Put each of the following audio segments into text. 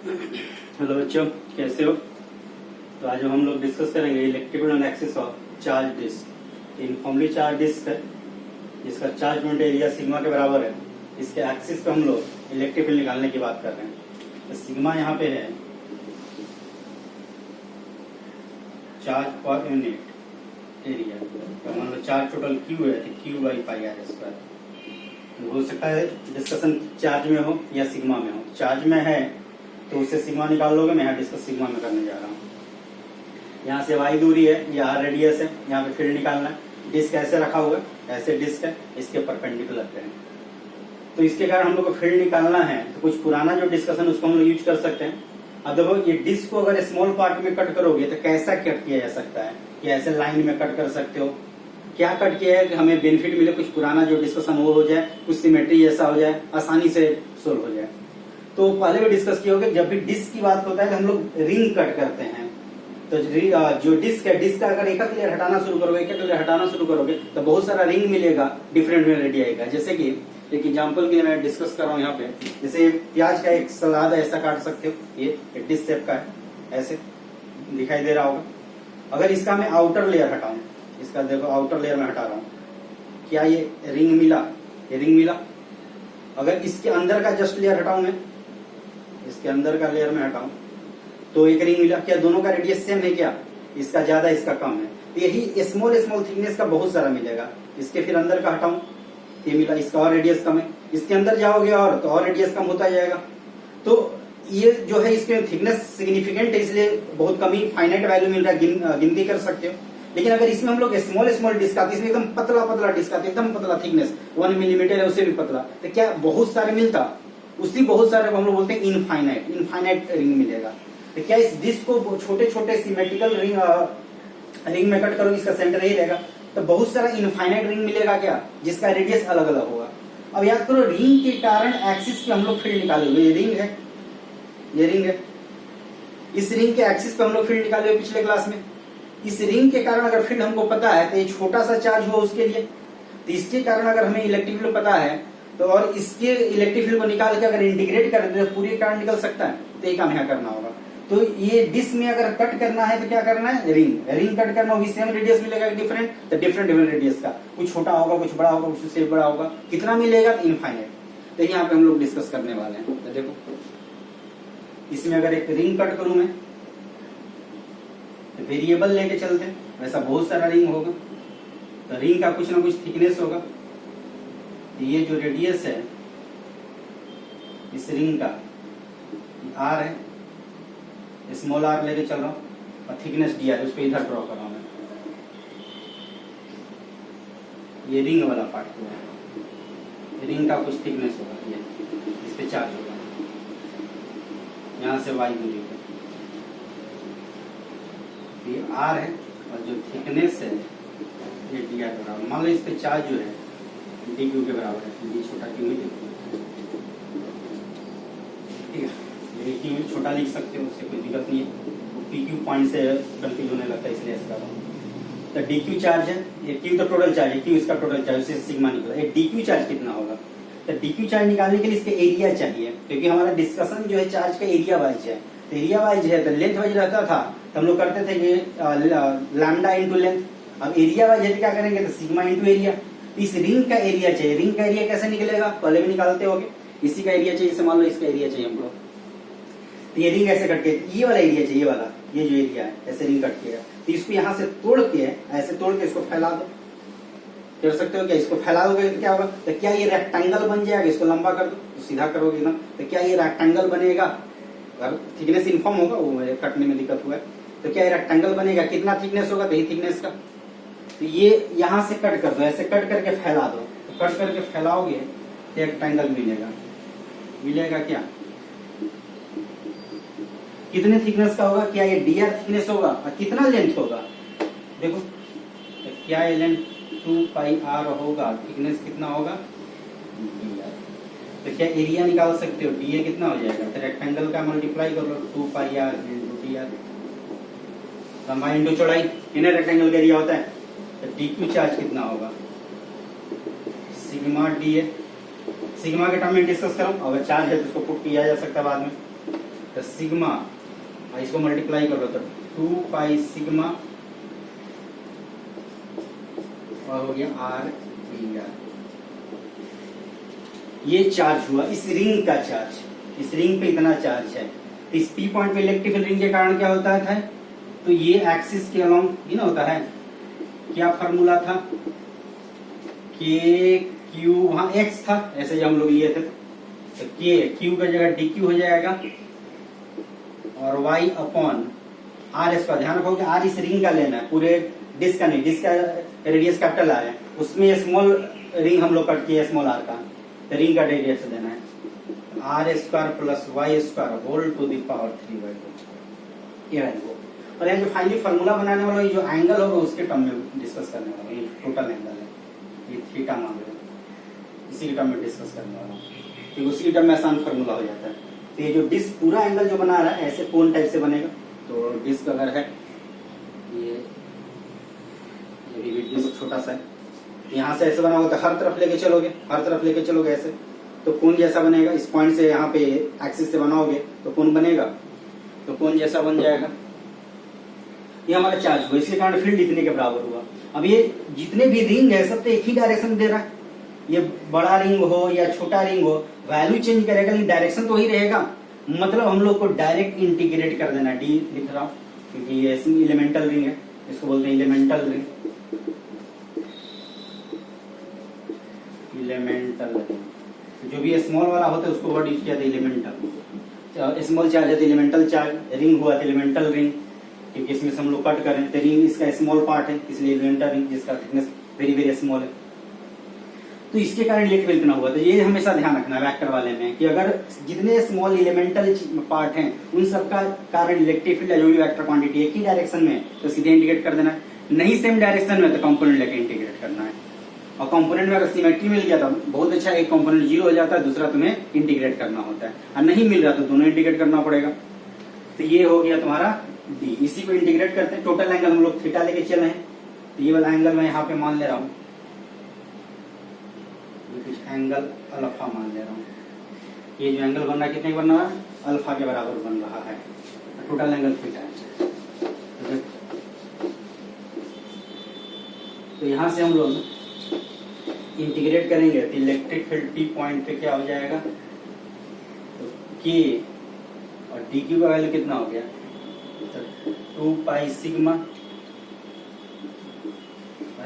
Hello बच्चों, कैसे हो। तो आज हम लोग डिस्कस करेंगे electrical and axis of charge disc. Uniformly charge disc है जिसका चार्ज पॉइंट एरिया सिग्मा के बराबर है। इसके एक्सिस पे हम लोग इलेक्ट्रिक फील्ड निकालने की बात कर रहे हैं। तो सिग्मा यहाँ पे है चार्ज पर यूनिट एरिया। तो मान लो चार्ज टोटल क्यू है तो q by pi r square. हो सकता है डिस्कशन चार्ज में हो या सिग्मा में हो। चार्ज में है तो उससे सिग्मा निकाल लोगे। मैं यहाँ डिस्कस सिग्मा में करने जा रहा हूँ। यहाँ से y दूरी है, यहाँ रेडियस है, यहाँ पे फील्ड निकालना है। डिस्क ऐसे रखा हुआ है, ऐसे डिस्क है, इसके परपेंडिकुलर है। तो इसके कारण हम लोग को फील्ड निकालना है तो कुछ पुराना जो डिस्कशन उसको हम लोग यूज कर सकते हैं। अब देखो ये डिस्क को अगर स्मॉल पार्ट में कट करोगे तो कैसा कट किया जा सकता है कि ऐसे लाइन में कट कर सकते हो। क्या कट किया है कि हमें बेनिफिट मिले, कुछ पुराना जो डिस्कशन वो हो जाए, कुछ सिमेट्री जैसा हो जाए, आसानी से सोल्व हो जाए। तो पहले भी डिस्कस किया होगा, जब भी डिस्क की बात होता है तो हम लोग रिंग कट करते हैं। तो जो डिस्क है, डिस्क का अगर एक लेयर हटाना शुरू करोगे, एक लेयर हटाना शुरू करोगे तो बहुत सारा रिंग मिलेगा, डिफरेंट रेडियाई का। जैसे कि एक एग्जांपल के लिए मैं डिस्कस कर रहा हूँ यहाँ पे। जैसे प्याज का एक सलाद ऐसा काट सकते हो, ये डिस्क शेप का है, ऐसे दिखाई दे रहा होगा। अगर इसका मैं आउटर लेयर हटाऊं, इसका देखो आउटर लेयर में हटा रहा हूँ, क्या ये रिंग मिला? ये रिंग मिला। अगर इसके अंदर का जस्ट लेयर हटाऊं, मैं इसके अंदर का लेयर में हटाऊं तो एक रिंग मिला। क्या दोनों का रेडियस सेम है? क्या इसका ज्यादा इसका कम है? तो यही स्मॉल स्मॉल थिकनेस का बहुत सारा मिलेगा। इसके फिर अंदर का हटाऊं, ये मिला, इसका और रेडियस कम है। इसके अंदर जाओगे और तो और रेडियस कम होता जाएगा। तो ये जो है इसके थिकनेस सिग्निफिकेंट है, इसलिए बहुत कम ही फाइनाइट वैल्यू मिल रहा है, गिनती कर सकते हो। लेकिन अगर इसमें हम लोग स्मॉल स्मॉल डिस्क आते, इसमें एकदम पतला पतला डिस्क आते, एकदम पतला थिकनेस 1 मिलीमीटर है, उससे भी पतला, तो क्या बहुत सारे मिलता? उसी बहुत सारे को हम लोग बोलते हैं इनफाइनाइट रिंग मिलेगा। तो क्या इस डिस्क को छोटे छोटे सिमेट्रिकल रिंग में कट करोगे, इसका सेंटर यही रहेगा, तो बहुत सारा इनफाइनाइट रिंग मिलेगा क्या, जिसका रेडियस अलग अलग होगा। अब याद करो, रिंग के कारण एक्सिस पे हम लोग फील्ड निकाले। ये रिंग है, ये रिंग है, इस रिंग के एक्सिस पे हम लोग फील्ड निकाले पिछले क्लास में। इस रिंग के कारण अगर फील्ड हमको पता है तो ये छोटा सा चार्ज हो उसके लिए, तो इसके कारण अगर हमें इलेक्ट्रिक फील्ड पता है तो और इसके इलेक्ट्रिक फील्ड को निकाल के अगर इंटीग्रेट कर दे तो पूरी करंट निकल सकता है। तो ये काम यहाँ करना होगा। तो ये डिस्क में अगर कट करना है तो क्या करना है? रिंग कट करना होगी, सेम रेडियस मिलेगा डिफरेंट, तो डिफरेंट रेडियस का, कुछ छोटा होगा, कुछ बड़ा होगा, कुछ से बड़ा होगा। कितना मिलेगा? इनफाइनाइट। तो यहाँ पे हम लोग डिस्कस करने वाले हैं। तो देखो, इसमें अगर एक रिंग कट करूं मैं तो वेरिएबल लेके चलते हैं, वैसा बहुत सारा रिंग होगा। तो रिंग का कुछ ना कुछ थिकनेस होगा। ये जो रेडियस है इस रिंग का आर है, स्मॉल आर लेके चल रहा हूं, और थिकनेस डी आर, उसको इधर ड्रॉ कर रहा हूं मैं। ये रिंग वाला पार्ट हुआ, रिंग का कुछ थिकनेस होगा, ये इस पे चार्ज होगा, यहां से वाई दूरी है, ये आर है, और जो थिकनेस है ये डी आर बराबर। मान लो इस पे चार्ज जो है डी क्यू के बराबर है, डी छोटा क्यू ही देखो, ठीक है। ये क्यू छोटा लिख सकते हो, उससे कोई दिक्कत नहीं है। पी क्यू पॉइंट से कंफ्यूज होने लगता है, इसलिए ऐसा। तो डी क्यू चार्ज है, ये क्यू तो टोटल चार्ज है, क्यू इसका टोटल चार्ज, उससे सिग्मा निकला। ये डी क्यू चार्ज कितना होगा? तो डी क्यू चार्ज निकालने के लिए इसके एरिया चाहिए, क्योंकि हमारा डिस्कशन जो है चार्ज का एरिया वाइज है। तो एरिया वाइज है तो लेंथ वाइज रहता था, तो हम लोग करते थे कि लैम्डा इंटू लेंथ। अब एरिया वाइज है तो क्या करेंगे? तो सिग्मा इंटू एरिया। इस रिंग का एरिया चाहिए। रिंग का एरिया कैसे निकलेगा? पहले भी निकालते होगे। इसी का एरिया चाहिए, जैसे मान लो इसका एरिया चाहिए हमको, तो ये रिंग ऐसे कट के, ये वाला एरिया चाहिए, वाला ये जो एरिया है ऐसे रिंग कट किया, तो इसको यहाँ से तोड़ के, ऐसे तोड़ के इसको फैला दो। कर सकते हो क्या? इसको फैला दोगे तो क्या होगा? तो क्या ये रेक्टेंगल बन जाएगा? इसको लंबा कर दो, तो सीधा करोगे ना, तो क्या ये रेक्टेंगल बनेगा? अगर थिकनेस इन्फॉर्म होगा, वो मेरे कटने में दिक्कत हुआ है, तो क्या ये रेक्टेंगल बनेगा? कितना थिकनेस होगा? तो ये थिकनेस का। तो ये यहाँ से कट कर दो, ऐसे कट करके फैला दो, तो कट करके फैलाओगे तो एक ट्रायंगल मिलेगा क्या? कितने थिकनेस का होगा? क्या ये डी आर थिकनेस होगा? और कितना लेंथ होगा? देखो, तो क्या ये लेंथ 2 पाई आर होगा, थिकनेस कितना होगा? D R. तो क्या एरिया निकाल सकते हो? डी ए कितना हो जाएगा? तो रेक्टेंगल का मल्टीप्लाई कर लो, 2 पाई आर इंटू डी आर, लंबाई इंटू चौड़ाई, इन्हें रेक्टेंगल का एरिया होता है। तो डी क्यू चार्ज कितना होगा? Sigma D A. सिग्मा के टर्म में डिस्कस करूं, अगर चार्ज है तो उसको पुट किया जा सकता है बाद में। तो सिग्मा, इसको मल्टीप्लाई करो तो 2 पाई सिग्मा और हो गया आर डी आर। ये चार्ज हुआ इस रिंग का चार्ज, इस रिंग पे इतना चार्ज है। इस पी पॉइंट पे इलेक्ट्रिक फील्ड रिंग के कारण क्या होता है, तो ये एक्सिस के अलोंग ये ना होता है, क्या फार्मूला था, के क्यू, वहां एक्स था ऐसे जब हम लोग लिए थे, तो के क्यू का जगह डी क्यू हो जाएगा और वाई अपॉन आर स्क्वायर। ध्यान रखो कि आर इस रिंग का लेना है, पूरे डिस्क का नहीं, डिस्क का रेडियस कैपिटल आर है, उसमें स्मॉल रिंग हम लोग कट किए स्मॉल आर का, तो रिंग का रेडियस देना है r square plus y square whole to the power 3/2 ये वैल्यू। और यहाँ जो फाइनली फार्मूला बनाने वाला जो एंगल होगा उसके टर्म में डिस्कस करने वाला, ये टोटल एंगल है, ये थीटा मान लो, इसी के टर्म में डिस्कस करने वाला, क्योंकि उसी के टर्म में आसान फार्मूला हो जाता है। तो ये जो डिस्क पूरा एंगल जो बना रहा है ऐसे कोन टाइप से बनेगा। तो डिस्क अगर है ये भी डिस्क छोटा सा है, यहाँ से ऐसे बना होगा, तो हर तरफ लेके चलोगे ऐसे, तो कोन जैसा बनेगा। इस पॉइंट से यहाँ पे एक्सिस से बनाओगे तो कोन बनेगा, तो कोन जैसा बन जाएगा। ये हमारा चार्ज हुआ, इसके कारण फील्ड इतने के बराबर हुआ। अब ये जितने भी रिंग है सब तो एक ही डायरेक्शन दे रहा है, ये बड़ा रिंग हो या छोटा रिंग हो वैल्यू चेंज करेगा लेकिन डायरेक्शन तो वही रहेगा। मतलब हम लोग को डायरेक्ट इंटीग्रेट कर देना, डी लिख रहा हूं क्योंकि ये एलिमेंटल रिंग है, इसको बोलते हैं एलिमेंटल रिंग। एलिमेंटल रिंग जो भी स्मॉल वाला होता है उसको वर्ड यूज किया था एलिमेंटल। स्मॉल चार्ज है तो एलिमेंटल चार्ज, रिंग हुआ तो एलिमेंटल रिंग, क्योंकि इसमें से हम लोग कट करें तो रिंग इसका स्मॉल पार्ट है इसलिए एलिमेंटल रिंग जिसका थिकनेस वेरी वेरी स्मॉल है। तो इसके कारण इलेक्ट्रिक फील्ड इतना हुआ। तो ये हमेशा ध्यान रखना वेक्टर वाले में कि अगर जितने स्मॉल एलिमेंटल पार्ट हैं उन सबका कारण इलेक्ट्रिक फील्ड जो भी वेक्टर क्वांटिटी एक ही डायरेक्शन में तो सीधे इंटीग्रेट कर देना है, नहीं सेम डायरेक्शन में तो कंपोनेंट लेके इंटीग्रेट करना है। और कंपोनेंट में अगर सिमेट्री मिल गया तो बहुत अच्छा, एक कंपोनेंट 0 हो जाता है दूसरा तुम्हें इंटीग्रेट करना होता है, और नहीं मिल रहा तो दोनों इंटीग्रेट करना पड़ेगा। तो ये हो गया तुम्हारा डी, इसी को इंटीग्रेट करते हैं। टोटल एंगल हम लोग थीटा लेके चले हैं, तो ये वाला एंगल मैं यहाँ पे मान ले रहा हूँ, कुछ एंगल अल्फा मान ले रहा हूँ। ये जो एंगल बन रहा है कितने बन रहा है, अल्फा के बराबर बन रहा है, टोटल एंगल थीटा है। तो यहाँ से हम लोग इंटीग्रेट करेंगे तो इलेक्ट्रिक फील्ड पी पॉइंट पे क्या हो जाएगा, तो के और डी क्यू का वैल्यू कितना हो गया, तो 2 पाई सिग्मा,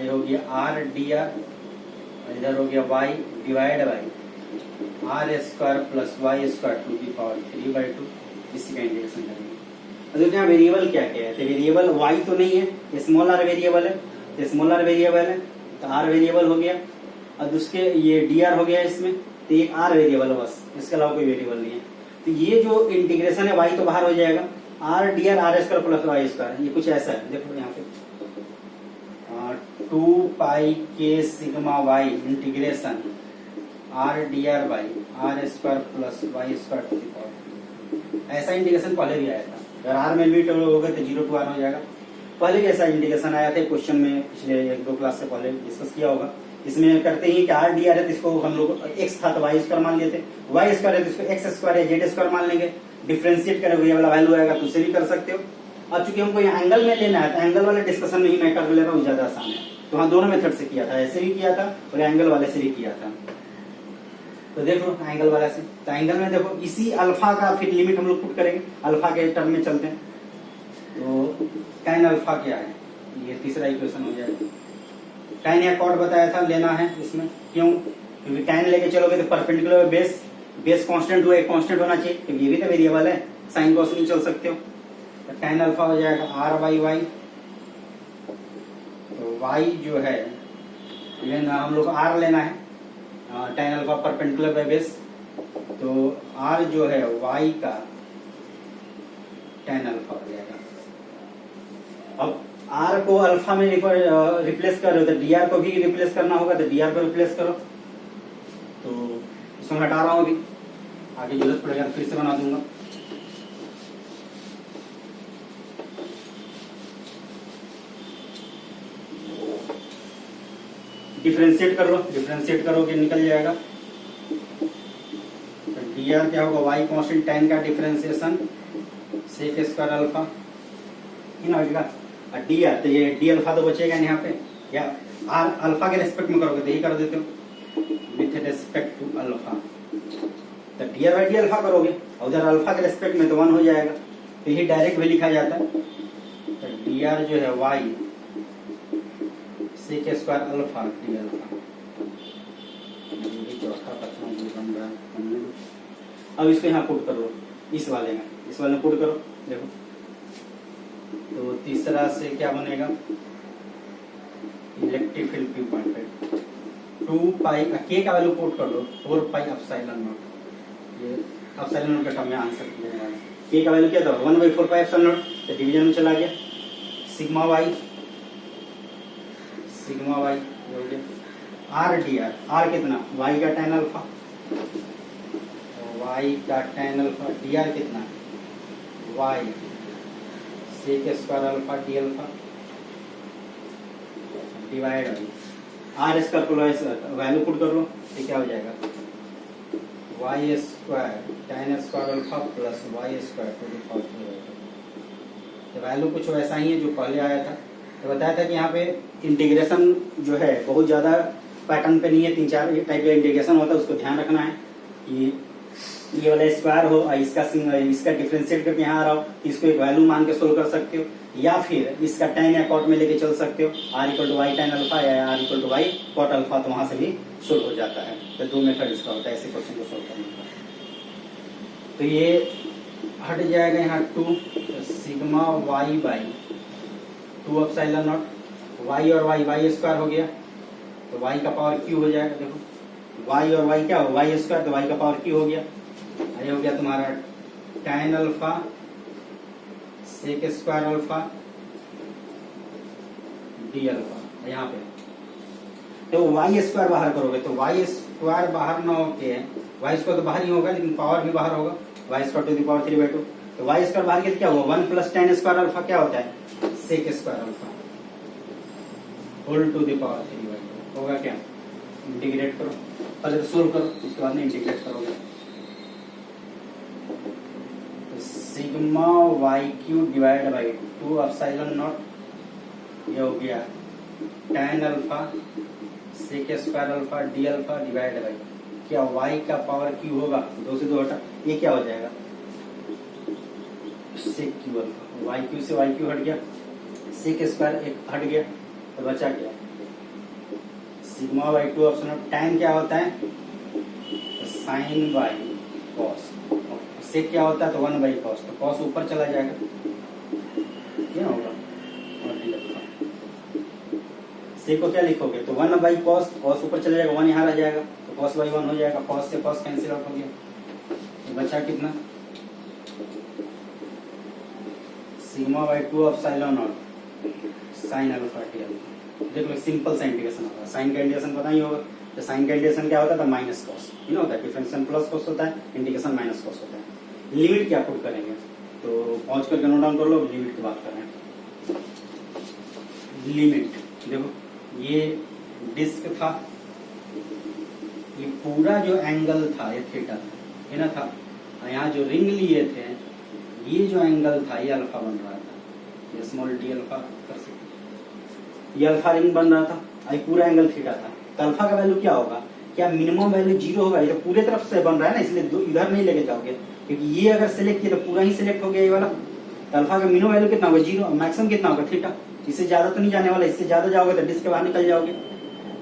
ये हो गया आर डी आर, इधर हो गया y divide by r square plus y square to the power 3/2, इसी का इंटीग्रेशन करेंगे। अब देखते हैं वेरिएबल क्या क्या है। तो वेरिएबल y तो नहीं है, स्मॉल आर वेरिएबल है, स्मॉल आर वेरिएबल है तो r वेरिएबल हो गया, और उसके ये dr हो गया इसमें, तो एक r वेरिएबल है बस, इसके अलावा कोई वेरिएबल नहीं है। तो ये जो इंटीग्रेशन है y तो बाहर हो जाएगा, r dr r square plus y square, ये कुछ ऐसा है। देखो यहाँ पे 2 पाई के sigma y integration r d r by r square plus y square to the power. ऐसा इंटीग्रेशन पहले भी आया था, अगर आर में लिमिट होगा तो 0 to r हो जाएगा। पहले भी ऐसा इंटीग्रेशन आया था क्वेश्चन में, पिछले 1-2 क्लास से पहले डिस्कस किया होगा। इसमें करते ही कि आर डी आर है तो इसको हम लोग एक्स था तो वाई स्क्वायर मान लेते, वाई स्क्वायर है तो इसको एक्स स्क्वायर या जेड स्क्वायर मान लेंगे, डिफ्रेंशिएट करेंगे ये वाला वैल्यू आएगा तो उससे भी कर सकते हो। अब चूंकि हमको यहाँ एंगल में लेना है तो एंगल वाले डिस्कशन में ही मैं कर ले रहा हूँ, ज्यादा आसान है। तो हाँ दोनों मेथड से किया था, ऐसे भी किया था और एंगल वाले से भी किया था। तो देखो एंगल वाला से, तो एंगल में देखो इसी अल्फा का फिर लिमिट हम लोग पुट करेंगे, अल्फा के टर्म में चलते हैं। तो tan अल्फा क्या है, ये तीसरा इक्वेशन हो जाएगा। tan या कॉट बताया था लेना है इसमें, क्यों, क्योंकि tan लेके चलोगे तो परपेंडिकुलर बेस, बेस कांस्टेंट हुआ, एक कांस्टेंट होना चाहिए क्योंकि ये भी तो वेरिएबल है, साइन कॉस नहीं चल सकते हो। तो tan अल्फा हो जाएगा आर बाई वाई, तो y जो है हम लोग r लेना है, tan alpha perpendicular by base, तो r जो है y का tan अल्फा हो जाएगा। अब r को अल्फा में रिप्लेस कर रहे हो तो dr को भी रिप्लेस करना होगा, तो dr को रिप्लेस करो। तो इसमें हटा रहा हूं, अभी आगे जरूरत पड़ेगा फिर से बना दूंगा। डिफरेंशिएट कर लो, डिफरेंशिएट करोगे निकल जाएगा। तो dr क्या होगा, y कांस्टेंट tan का डिफरेंशिएशन सेक स्क्वायर अल्फा ये ना होगा, और डी आर, तो ये डी अल्फा तो बचेगा नहीं यहाँ पे, या आर अल्फा के रेस्पेक्ट में करोगे तो यही कर देते हो विथ रेस्पेक्ट टू अल्फा, तो D r by D alpha करोगे और उधर अल्फा के रेस्पेक्ट में तो 1 हो जाएगा, तो यही डायरेक्ट भी लिखा जाता है। तो डी आर जो है y sec square alpha d alpha, चौथा प्रश्न जो बन रहा है। अब इसको यहाँ पुट कर लो, इस वाले में पुट करो, देखो तो तीसरा से क्या बनेगा, electric field q point 2 pi के का वैल्यू पुट कर दो 4 पाई एप्सिलॉन नॉट, ये एप्सिलॉन नॉट का टर्म में आंसर देने वाला, के का वैल्यू क्या था 1/4 पाई एप्सिलॉन नॉट, तो डिवीजन में चला गया, सिग्मा वाई हो गया, आर डी आर, आर कितना वाई का tan अल्फा, वाई का tan अल्फा, डी आर कितना y sec square alpha d alpha divide by r square value put कर लो, ये क्या हो जाएगा y square tan square alpha plus y square to the power 2, तो वैल्यू कुछ वैसा ही है जो पहले आया था। तो बताया था कि यहाँ पे इंटीग्रेशन जो है बहुत ज़्यादा पैटर्न पे नहीं है, 3-4 टाइप का इंटीग्रेशन होता है, उसको ध्यान रखना है कि ये वाला स्क्वायर हो और इसका डिफरेंशिएट करके यहाँ आ रहा हो, इसको एक वैल्यू मान के सोल्व कर सकते हो, या फिर इसका tan या cot में लेके चल सकते हो, r equal to y tan alpha या r equal to y cot alpha, तो वहां से भी सोल्व हो जाता है। तो 2 मेथड इसका होता है ऐसे क्वेश्चन को सोल्व करने का। तो ये हट जाएगा यहाँ 2 sigma y by 2 epsilon naught, y और वाई स्क्वायर हो गया, तो वाई का पावर क्यू हो जाएगा, देखो वाई और वाई क्या हो वाई स्क्वायर, तो वाई का पावर क्यू हो गया, ये हो गया तुम्हारा tan alpha sec square alpha d alpha, यहाँ पे तो वाई स्क्वायर बाहर करोगे तो वाई स्क्वायर बाहर ना होके, वाई स्क्वायर तो बाहर ही होगा लेकिन पावर भी बाहर होगा, y square to the power 3/2, तो वाई स्क्वायर बाहर के क्या होगा 1 प्लस tan स्क्वायर अल्फा क्या होता है sec square alpha whole to the power 3/2 होगा क्या, इंटीग्रेट करो, पहले तो सोल्व करो उसके बाद में इंटीग्रेट करोगे, तो sigma y q divide by 2 epsilon naught, ये हो गया tan alpha sec square alpha d alpha divide by क्या y का पावर q होगा, 2 से 2 हटा, ये क्या हो जाएगा सेक क्यू अल्फा, वाई क्यू से वाई क्यू हट गया, सेक स्क्वायर एक हट गया, तो बचा क्या सिग्मा बाई 2 एप्सिलॉन, tan क्या होता है साइन बाई कॉस, सेक क्या होता है तो 1 बाई कॉस, तो कॉस ऊपर चला जाएगा, क्या होगा और डी अल्फा, सेक को क्या लिखोगे तो 1 बाई कॉस, कॉस ऊपर चला जाएगा 1 यहाँ रह जाएगा, तो कॉस बाई 1 हो जाएगा, कॉस से कॉस कैंसिल आउट हो गया, तो बचा कितना sigma by 2 epsilon not sine alpha d alpha. देख लो सिंपल सा इंटीग्रेशन होगा, साइन का इंटीग्रेशन पता ही होगा, तो साइन का इंटीग्रेशन क्या होता है माइनस कॉस, ये ना होता है डिफरेंशियल प्लस कॉस होता है, इंटीग्रेशन माइनस कॉस होता है। लिमिट क्या पुट करेंगे तो पहुंच करके नोट डाउन कर लो, लिमिट की बात कर रहे हैं, लिमिट देखो ये डिस्क था, ये पूरा जो एंगल था ये थीटा था, ये ना था, और यहाँ जो रिंग लिए थे ये जो एंगल था ये अल्फा बन रहा था, ये स्मॉल डी अल्फा कर सकते, ये अल्फा रिंग बन रहा था, और पूरा एंगल थीटा था, तो अल्फा का वैल्यू क्या होगा, क्या मिनिमम वैल्यू 0 होगा, ये तो पूरे तरफ से बन रहा है ना, इसलिए इधर नहीं लेके जाओगे, क्योंकि ये अगर सिलेक्ट किया तो पूरा ही सिलेक्ट हो गया ये वाला, तो अल्फा का मिनिमम वैल्यू कितना होगा 0, मैक्सिमम कितना होगा थीटा, इससे ज्यादा तो नहीं जाने वाला, इससे ज्यादा जाओगे तो डिस्क के बाहर निकल जाओगे,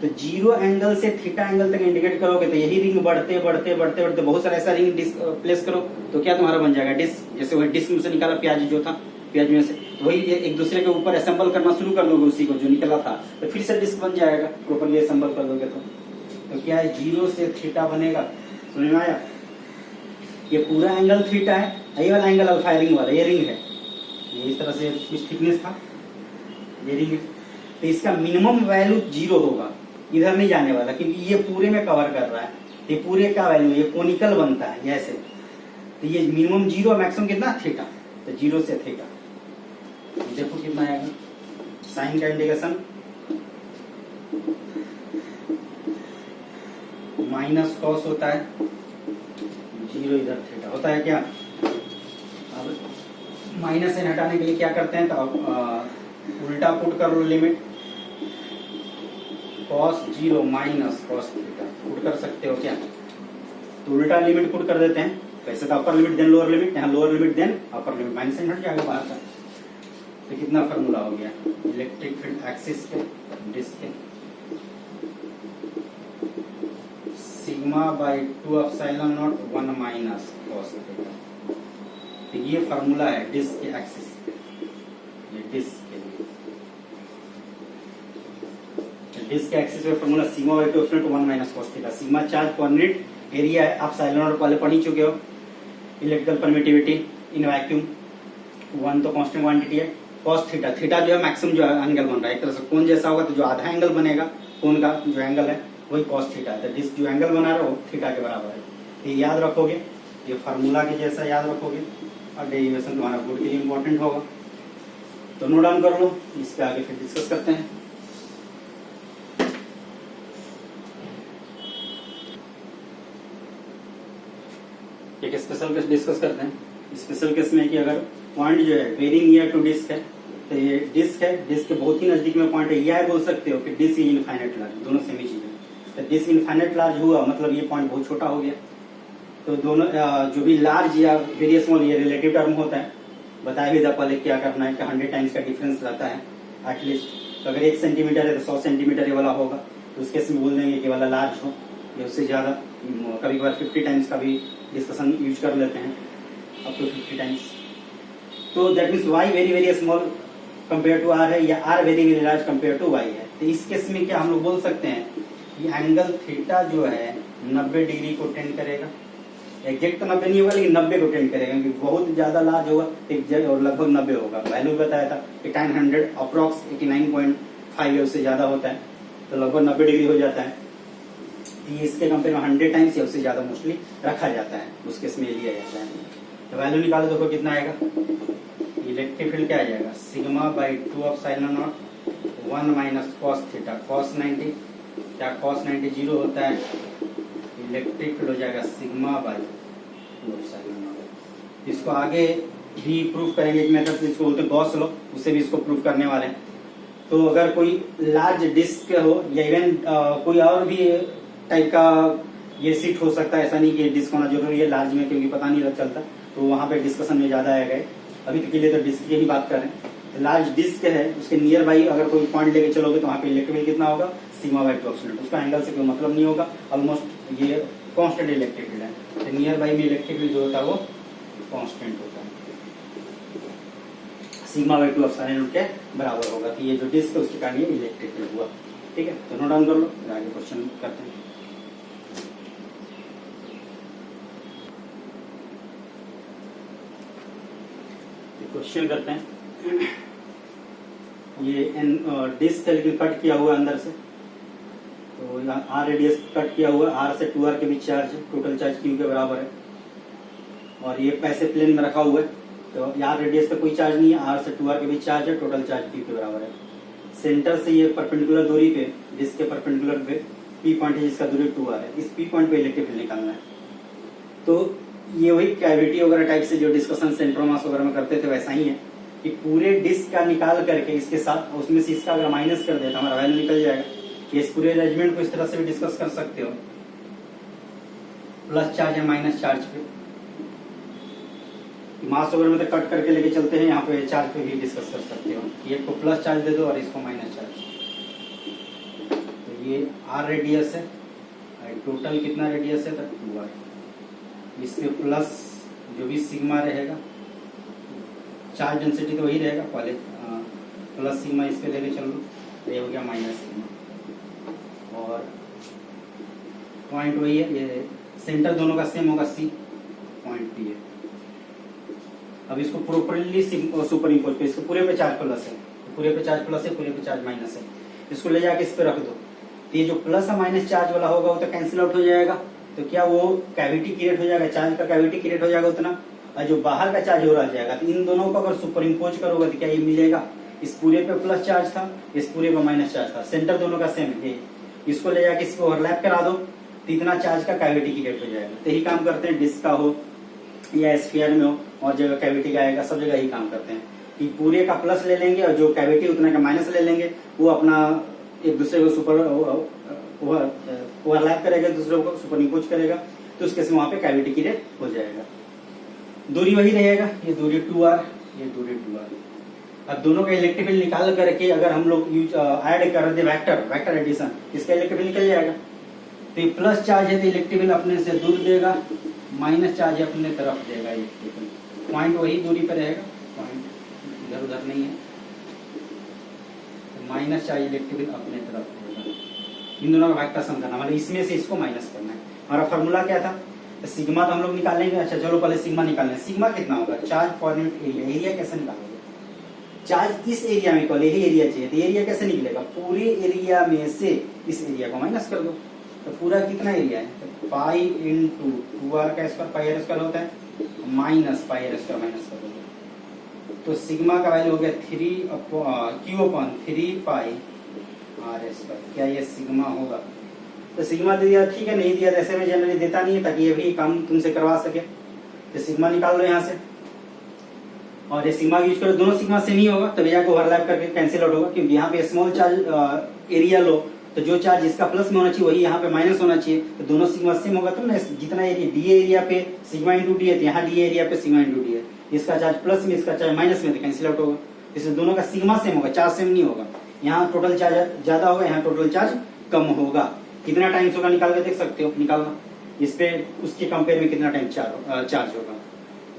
तो 0 एंगल से थीटा एंगल तक इंडिकेट करोगे, तो यही रिंग बढ़ते बढ़ते बढ़ते बढ़ते बहुत सारा ऐसा रिंग डिस्क प्लेस करो, तो क्या तुम्हारा बन जाएगा डिस्क, जैसे वही डिस्क में से निकाला प्याज जो था, प्याज में से तो वही एक दूसरे के ऊपर असेंबल करना शुरू कर दोगे उसी को जो निकला था, तो फिर से डिस्क बन जाएगा, प्रॉपर्ली असेंबल कर दोगे तो क्या है 0 से थीटा बनेगा, समझ में आया, ये पूरा एंगल थीटा है, ये वाला एंगल अल्फा रिंग वाला, ये रिंग है, ये इस तरह से कुछ थिकनेस था, ये रिंग, तो इसका मिनिमम वैल्यू 0 होगा, इधर नहीं जाने वाला, क्योंकि ये पूरे में कवर कर रहा है, ये पूरे का वैल्यू ये कोनिकल बनता है ऐसे, तो ये मिनिमम 0 मैक्सिमम कितना थीटा, तो 0 से थीटा, देखो कितना आएगा साइन का इंटीग्रेशन माइनस कॉस होता है 0 इधर थीटा होता है क्या, अब माइनस एन हटाने के लिए क्या करते हैं, तो उल्टा पुट कर लो limit, cos 0 minus cos theta put कर सकते हो क्या, तो उल्टा लिमिट पुट कर देते हैं। वैसे तो upper limit then lower limit, यहाँ lower limit then upper limit, minus n हट जाएगा बाहर का। तो कितना फॉर्मूला हो गया, इलेक्ट्रिक फील्ड एक्सिस के डिस्क के sigma by 2 epsilon naught 1 minus cos theta. तो ये फॉर्मूला है डिस्क के एक्सिस के, ये डिस्क के लिए डिस्क के एक्सिस में formula sigma by 2 epsilon 1 minus cos theta. Sigma charge per unit area है, आप एप्सिलॉन नॉट पहले पढ़ ही चुके हो। इलेक्ट्रिकल परमिटिविटी इन वैक्यूम 1 तो कांस्टेंट क्वांटिटी है। cos थीटा, थीटा जो है मैक्सिमम जो एंगल बन रहा है, एक तरह से कोण जैसा होगा, तो जो आधा एंगल बनेगा कोण का जो एंगल है वही cos थीटा है। तो डिस्क जो एंगल बना रहा है वो थीटा के बराबर है। तो ये याद रखोगे, ये फार्मूला के जैसा याद रखोगे और डेरिवेशन तुम्हारा बोर्ड के लिए इंपॉर्टेंट होगा। तो नोट डाउन कर लो, इसके आगे फिर डिस्कस करते हैं। एक स्पेशल केस डिस्कस करते हैं। स्पेशल केस में कि अगर पॉइंट जो है वेरी नियर टू डिस्क है, तो ये डिस्क है, डिस्क के बहुत ही नजदीक में पॉइंट है, यह बोल सकते हो कि डिस्क इज इनफाइनाइट लार्ज, दोनों सेम ही चीज है। तो डिस्क इनफाइनाइट लार्ज हुआ मतलब ये पॉइंट बहुत छोटा हो गया। तो दोनों जो भी लार्ज या वेरी स्मॉल ये रिलेटिव टर्म होता है, बताया भी था पहले क्या करना है कि 100 टाइम्स का डिफरेंस रहता है एटलीस्ट। तो अगर 1 सेंटीमीटर है तो 100 सेंटीमीटर ये वाला होगा, तो उसके इसमें बोल देंगे कि वाला लार्ज हो या उससे ज्यादा। कभी कभार 50 टाइम्स का भी डिस्कशन यूज कर लेते हैं, अप टू 50 टाइम्स। तो that means y very very small compare to r है, या r very very large compare to y है। तो इस केस में क्या हम लोग बोल सकते हैं कि एंगल थीटा जो है 90 डिग्री को टेंड करेगा। एग्जैक्ट तो 90 नहीं होगा, लेकिन 90 को टेंड करेगा, क्योंकि बहुत ज्यादा लार्ज होगा एग्जैक्ट और लगभग 90 होगा। वैल्यू बताया था कि 900 अप्रॉक्स 89.5 उससे ज्यादा होता है, तो लगभग 90 डिग्री हो जाता है। इसके कंपेयर में 100 टाइम्स या उससे ज्यादा मोस्टली रखा जाता है, उस केस में लिया जाता है। तो वैल्यू निकालो, देखो कितना आएगा। इलेक्ट्रिक फील्ड क्या आ जाएगा, sigma by 2 epsilon naught 1 minus cos theta. cos 90 क्या, cos 90 0 होता है। इलेक्ट्रिक फील्ड हो जाएगा सिग्मा बाई 2 एप्सिलॉन नॉट। इसको आगे भी प्रूफ करेंगे एक मेथड से, इसको बोलते हैं गॉस लॉ, उससे भी इसको प्रूफ करने वाले हैं। तो अगर कोई लार्ज डिस्क हो या इवन कोई और भी टाइप का ये सीट हो सकता है, ऐसा नहीं कि डिस्क होना जरूरी है लार्ज में, क्योंकि पता नहीं चलता, तो वहां पे डिस्कशन में ज्यादा आएगा। अभी तक के लिए तो डिस्क की ही बात कर रहे हैं। लार्ज डिस्क है, उसके नियर बाई अगर कोई पॉइंट लेके चलोगे तो वहां पे इलेक्ट्रिक फील्ड कितना होगा, सिग्मा बाई 2 एप्सिलॉन। उसका एंगल से कोई मतलब नहीं होगा, ऑलमोस्ट ये कांस्टेंट इलेक्ट्रिक फील्ड है। तो नियर बाई में इलेक्ट्रिक फील्ड जो होता है वो कांस्टेंट होता है, सिग्मा बाई 2 एप्सिलॉन के बराबर होगा। तो ये जो डिस्क है उसके कारण ये इलेक्ट्रिक फील्ड हुआ। ठीक है, तो नोट डाउन कर लो, आगे क्वेश्चन करते हैं। क्वेश्चन करते हैं। ये डिस्क है लेकिन कट किया हुआ अंदर से, तो यहाँ आर रेडियस कट किया हुआ, आर से 2r के बीच चार्ज है, टोटल चार्ज क्यू के बराबर है। और ये पैसे प्लेन में रखा हुआ है, तो आर रेडियस पे कोई चार्ज नहीं है, आर से 2r के बीच चार्ज है, टोटल चार्ज क्यू के बराबर है। सेंटर से ये परपेंडिकुलर दूरी पे, डिस्क के परपेंडिकुलर पे पी पॉइंट है जिसका दूरी 2r है, इस पी पॉइंट पे इलेक्ट्रिक फील्ड निकालना है। तो ये वही कैविटी वगैरह टाइप से जो डिस्कशन सेंट्रोमास वगैरह में करते थे वैसा ही है कि पूरे डिस्क का निकाल करके इसके साथ उसमें से इसका अगर माइनस कर देता हमारा वैल्यू निकल जाएगा। कि इस पूरे अरेंजमेंट को इस तरह से भी डिस्कस कर सकते हो, प्लस चार्ज या माइनस चार्ज पे। मास वगैरह में तो कट करके लेके चलते हैं, यहाँ पे चार्ज पे भी डिस्कस कर सकते हो। ये को प्लस चार्ज दे दो और इसको माइनस चार्ज। तो ये आर रेडियस है, टोटल कितना रेडियस है, तो 2r। इसके प्लस जो भी सिग्मा रहेगा, चार्ज डेंसिटी तो वही रहेगा पहले, प्लस सिग्मा इस पे लेके चलो, तो ये हो गया माइनस सिग्मा। और पॉइंट वही है, ये सेंटर दोनों का सेम होगा, सी पॉइंट पी है। अब इसको प्रॉपर्ली सुपर इम्पोज पे, इसको पूरे पे चार्ज प्लस है, पूरे पे चार्ज प्लस है, पूरे पे चार्ज माइनस है, इसको ले जाके इस पे रख दो। तो ये जो प्लस और माइनस चार्ज वाला होगा वो तो कैंसिल आउट हो जाएगा। तो क्या वो कैविटी क्रिएट हो जाएगा, चार्ज का कैविटी क्रिएट हो जाएगा उतना, और जो बाहर का चार्ज हो रहा जाएगा। तो इन दोनों को अगर सुपर इम्पोज करोगे तो क्या ये मिलेगा, इस पूरे पे प्लस चार्ज था, इस पूरे पे माइनस चार्ज था, सेंटर दोनों का सेम है। इसको ले जाके इसको ओवरलैप करा दो, तो इतना चार्ज का कैविटी क्रिएट हो जाएगा। तो यही काम करते हैं डिस्क का हो या स्फीयर में हो, और जगह कैविटी का आएगा, सब जगह ही काम करते हैं कि पूरे का प्लस ले लेंगे और जो कैविटी उतना का माइनस ले लेंगे, वो अपना एक दूसरे को सुपर ओवरलैप करेगा, दूसरे को सुपर इंपोज करेगा, तो उसके से वहां पे कैविटी क्रिएट हो जाएगा। दूरी वही रहेगा, ये दूरी 2r, ये दूरी 2r। अब दोनों का इलेक्ट्रिक फील्ड निकाल करके अगर हम लोग ऐड कर दे वेक्टर एडिशन, इसका इलेक्ट्रिक फील्ड निकल जाएगा। तो ये प्लस चार्ज है तो इलेक्ट्रिक फील्ड अपने से दूर देगा, माइनस चार्ज है अपने तरफ देगा इलेक्ट्रिक फील्ड। पॉइंट वही दूरी पर रहेगा, पॉइंट इधर उधर नहीं है, तो माइनस चार्ज इलेक्ट्रिक फील्ड अपने तरफ देगा। इन दोनों का वेक्टर सम करना, मतलब इसमें से इसको माइनस करना है। हमारा फॉर्मूला क्या था, तो सिग्मा तो हम लोग निकालेंगे। अच्छा चलो पहले सिग्मा निकाल लें। सिग्मा कितना होगा, charge per unit area. Area कैसे निकालोगे, चार्ज इस एरिया में कॉल यही एरिया चाहिए, तो एरिया कैसे निकलेगा, पूरे एरिया में से इस एरिया को माइनस कर दो। तो पूरा कितना एरिया है, तो पाई इंटू 2r का स्क्वायर, पाई आर स्क्वायर होता है, minus pi r square minus कर दोगे, तो सिग्मा का वैल्यू हो गया 3 पाई आर स्क्वायर। क्या ये सिग्मा होगा, तो सिग्मा दे दिया, ठीक है, नहीं दिया ऐसे में जनरली देता नहीं है ताकि ये भी काम तुमसे करवा सके। तो सिग्मा निकाल लो यहाँ से, और ये सिग्मा यूज करो, दोनों सिग्मा सेम ही होगा, तभी जाकर ओवरलैप करके कैंसिल आउट होगा, क्योंकि यहाँ पे स्मॉल चार्ज एरिया लो तो जो चार्ज इसका प्लस में होना चाहिए वही यहाँ पे माइनस होना चाहिए, तो दोनों सिग्मा सेम होगा। तो ना जितना एरिया डी एरिया पे सिग्मा इंटू डी है, तो यहाँ डी एरिया पे सिग्मा इंटू डी है, इसका चार्ज प्लस में इसका चार्ज माइनस में, तो कैंसिल आउट होगा। इसलिए दोनों का सिग्मा सेम होगा, चार्ज सेम नहीं होगा। यहाँ टोटल चार्ज ज्यादा होगा, यहाँ टोटल चार्ज कम होगा। कितना टाइम्स होगा निकाल के देख सकते हो, निकालना इस पे उसके कंपेयर में कितना टाइम चार्ज होगा।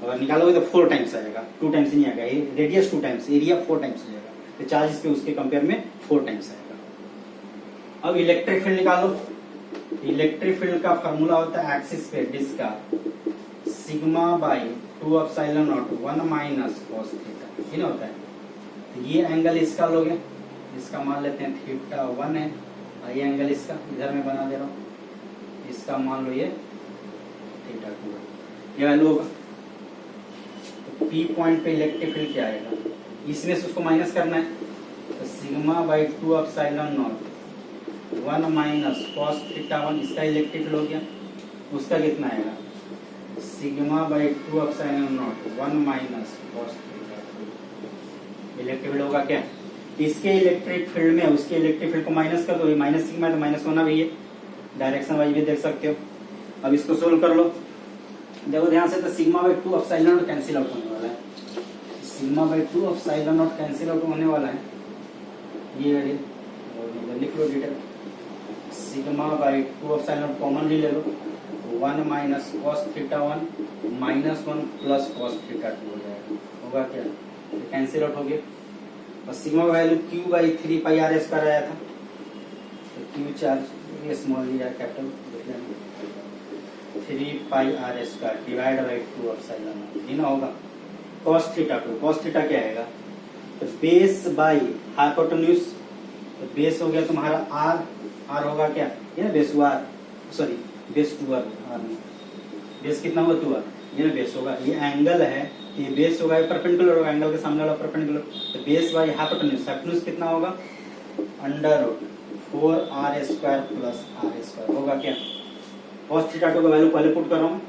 अगर निकालोगे तो 4 टाइम्स आएगा, 2 टाइम्स नहीं आएगा, रेडियस 2 टाइम्स, एरिया 4 टाइम्स हो जाएगा, तो चार्ज इस पे उसके कंपेयर में 4 टाइम्स आएगा। अब इलेक्ट्रिक फील्ड निकालो। इलेक्ट्रिक फील्ड का फॉर्मूला होता है एक्सिस पे डिस्क का sigma by 2 epsilon naught 1 minus cos theta, ये ना होता है। तो ये एंगल इसका लोगे, इसका मान लेते हैं थीटा 1 है, और ये एंगल इसका इधर में बना दे रहा हूँ, इसका मान लो ये थीटा 2 है, ये वैल्यू होगा। पी पॉइंट पे इलेक्ट्रिक फील्ड क्या आएगा, इसमें से उसको माइनस करना है, तो sigma by 2 epsilon naught 1 minus cos theta 1, इसका इलेक्ट्रिक फील्ड हो गया। उसका कितना आएगा, sigma by 2 epsilon naught 1 minus cos theta 2। Electric field होगा क्या, इसके इलेक्ट्रिक फील्ड में उसके इलेक्ट्रिक फील्ड को माइनस कर दो, ये माइनस सिग्मा है तो माइनस होना भी है, डायरेक्शन वाइज भी देख सकते हो। अब इसको सोल्व कर लो, देखो ध्यान से, तो sigma by 2 epsilon naught cancel out होने वाला है, sigma by 2 epsilon naught cancel out होने वाला है। ये लिख लो detail, sigma by 2 epsilon naught commonly ले लो, 1 minus cos theta 1 minus 1 plus cos theta 2 हो जाएगा, होगा क्या, तो कैंसिल आउट हो गया। और सिग्मा का value q by 3 pi r square आया था, तो q चार्ज ये स्मॉल लिया capital 3 pi r square divide by 2 epsilon naught, ये ना होगा कॉस थीटा 2। कॉस थीटा क्या आएगा, तो बेस बाई हाइपोटेन्यूज, तो बेस हो गया तुम्हारा r, r होगा क्या, ये ना base 2r, sorry base 2r, base कितना होगा 2r, ये ना बेस होगा। ये एंगल है, ये बेस होगा, ये परपेंडिकुलर होगा, एंगल के सामने वाला परपेंडिकुलर, तो बेस बाई हाइपोटेन्यूज, हाइपोटेन्यूज कितना होगा under root 4r square plus r square, होगा क्या। कॉस थीटा 2 का वैल्यू पहले पुट कर रहा हूँ,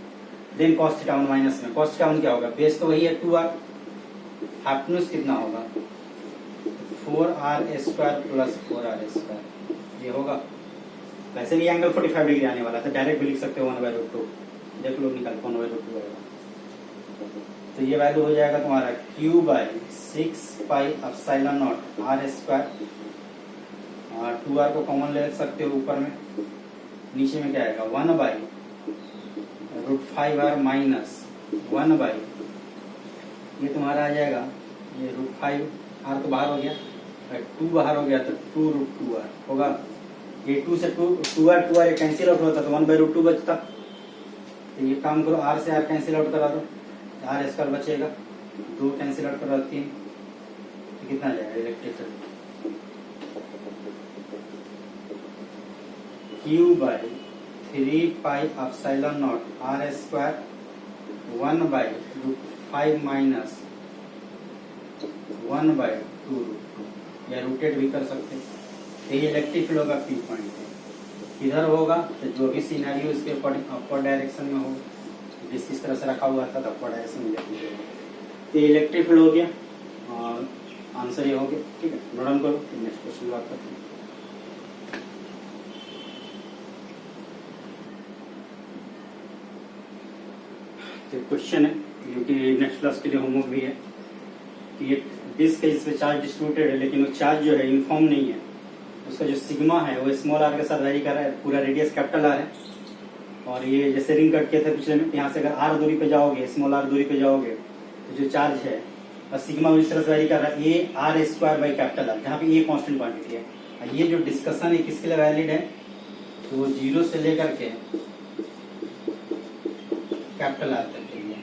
देन कॉस थीटा 1 माइनस में, कॉस थीटा 1 क्या होगा, बेस तो वही है 2r, हाइपोटेन्यूज कितना होगा 4r square plus 4r square, ये होगा। वैसे भी एंगल 45 डिग्री आने वाला था, डायरेक्ट भी लिख सकते हो 1/√2, देख लो निकाल 1/√2 आएगा। तो ये वैल्यू हो जाएगा तुम्हारा q by 6 pi epsilon not r square, 2r को कॉमन ले सकते हो ऊपर में, नीचे में क्या आएगा 1 बाई √5r माइनस 1 बाई, ये तुम्हारा आ जाएगा ये √5r तो बाहर हो गया, 2 बाहर हो गया, तो 2√2r होगा। ये 2 से 2r कैंसिल आउट होता तो 1/√2 बचता, तो ये काम करो, r से r कैंसिल आउट करा दो, r स्क्वायर बचेगा, 2 कैंसिल आउट करा 3, तो कितना जाएगा electric field q by 3 pi epsilon not r square 1/√5 minus 1/2√2, या रूटेड भी कर सकते हैं। तो ये इलेक्ट्रिक फील्ड होगा पी पॉइंट पे, इधर होगा तो जो भी सिनेरियो इसके अकॉर्डिंग अपवर्ड डायरेक्शन में होगा, जिस तरह से रखा हुआ था तो अपवर्ड डायरेक्शन में तो इलेक्ट्रिक फील्ड हो गया और आंसर ये हो गया। ठीक है, नोट डाउन करो, नेक्स्ट क्वेश्चन की बात करते हैं। तो क्वेश्चन है जो कि नेक्स्ट क्लास के लिए होमवर्क भी है कि एक डिस्क है जिसपे चार्ज डिस्ट्रीब्यूटेड है, लेकिन वो चार्ज जो है यूनिफॉर्म नहीं है। उसका जो सिग्मा है वो स्मॉल आर के साथ वेरी कर रहा है, पूरा रेडियस कैपिटल आर है। और ये जैसे रिंग कट किया था पिछले में, यहाँ से अगर आर दूरी पे जाओगे, स्मॉल आर दूरी पे जाओगे, तो जो चार्ज है और सिग्मा इस तरह से वेरी कर रहा है, A R square by capital R, जहाँ पे ए कांस्टेंट क्वांटिटी है। और ये जो डिस्कशन है किसके लिए वैलिड है, तो वो 0 से लेकर के कैपिटल आर तक के लिए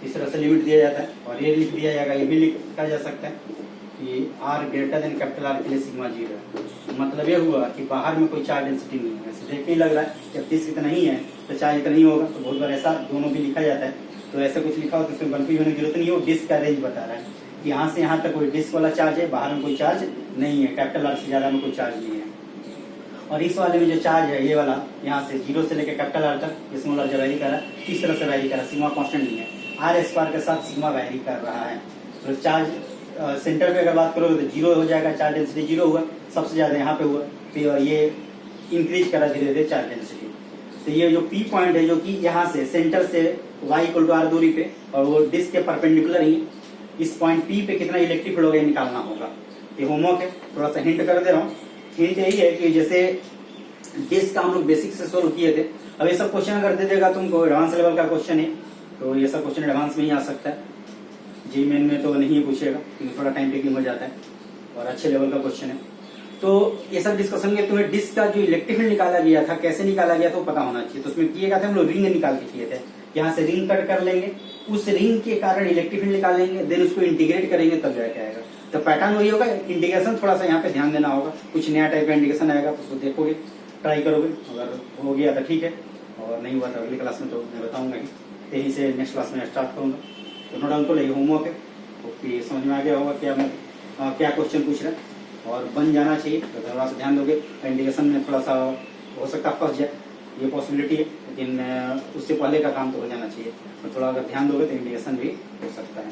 इस तरह से लिमिट दिया जाता है। और ये लिख दिया जाएगा, ये भी लिखा जा सकता है कि r greater than capital r के लिए सिग्मा 0 है। मतलब ये हुआ कि बाहर में कोई चार्ज डेंसिटी नहीं है। ऐसे देख के ही लग रहा है जब डिस्क इतना ही है तो चार्ज इतना ही होगा, तो बहुत बार ऐसा दोनों भी लिखा जाता है। तो ऐसा कुछ लिखा हो तो इसमें कंफ्यूज होने की जरूरत नहीं हो। डिस्क का रेंज बता रहा है कि यहाँ से यहाँ तक कोई डिस्क वाला चार्ज है, बाहर में कोई चार्ज नहीं है, कैपिटल आर से ज्यादा में कोई चार्ज नहीं है। और इस वाले में जो चार्ज है ये वाला, यहाँ से 0 से लेकर कैपिटल आर तक स्मॉल आर जो वैरी कर रहा है, किस तरह से वैरी कर रहा है, सिग्मा कांस्टेंट नहीं है, आर स्क्वायर के साथ सिग्मा वैरी कर रहा है। तो चार्ज सेंटर पे अगर बात करोगे तो 0 हो जाएगा, चार्ज डेंसिटी 0 हुआ, सबसे ज्यादा यहाँ पे हुआ, फिर ये इंक्रीज करा धीरे धीरे चार्ज डेंसिटी। तो ये जो पी पॉइंट है जो कि यहाँ से सेंटर से y इक्वल टू आर दूरी पे और वो डिस्क के परपेंडिकुलर ही, इस पॉइंट पी पे कितना इलेक्ट्रिक फील्ड होगा निकालना होगा। ये होमवर्क है, थोड़ा सा हिंट कर दे रहा हूँ। हिंट यही है कि जैसे डिस्क का हम लोग बेसिक से सोल्व किए थे, अब ये सब क्वेश्चन अगर दे देगा तुमको, एडवांस लेवल का क्वेश्चन है, तो ये सब क्वेश्चन एडवांस में ही आ सकता है। जी मेन में तो नहीं पूछेगा क्योंकि थोड़ा टाइम टेकिंग हो जाता है और अच्छे लेवल का क्वेश्चन है। तो ये सब डिस्कशन में तुम्हें डिस्क का जो इलेक्ट्रिक फील्ड निकाला गया था, कैसे निकाला गया था वो पता होना चाहिए। तो उसमें किएगा था हम लोग रिंग निकाल के किए थे, यहाँ से रिंग कट कर लेंगे, उस रिंग के कारण इलेक्ट्रिक फील्ड निकालेंगे, देन उसको इंटीग्रेट करेंगे तब जाके आएगा। तो पैटर्न वही होगा, इंटीग्रेशन थोड़ा सा यहाँ पे ध्यान देना होगा, कुछ नया टाइप का इंटीग्रेशन आएगा तो उसको देखोगे, ट्राई करोगे, अगर हो गया तो ठीक है और नहीं हुआ तो अगली क्लास में तो मैं बताऊंगा ही, यहीं से नेक्स्ट क्लास में स्टार्ट करूंगा। तो नोट डाउन को लेके होमवर्क है, ओके, समझ में आ गया होगा क्या मैं क्या क्वेश्चन पूछ रहे हैं और बन जाना चाहिए। तो थोड़ा सा ध्यान दोगे, इंडिकेशन में थोड़ा सा हो सकता है फंस जाए, ये पॉसिबिलिटी है, लेकिन उससे पहले का काम तो हो जाना चाहिए। तो थोड़ा अगर ध्यान दोगे तो इंडिकेशन भी हो सकता है।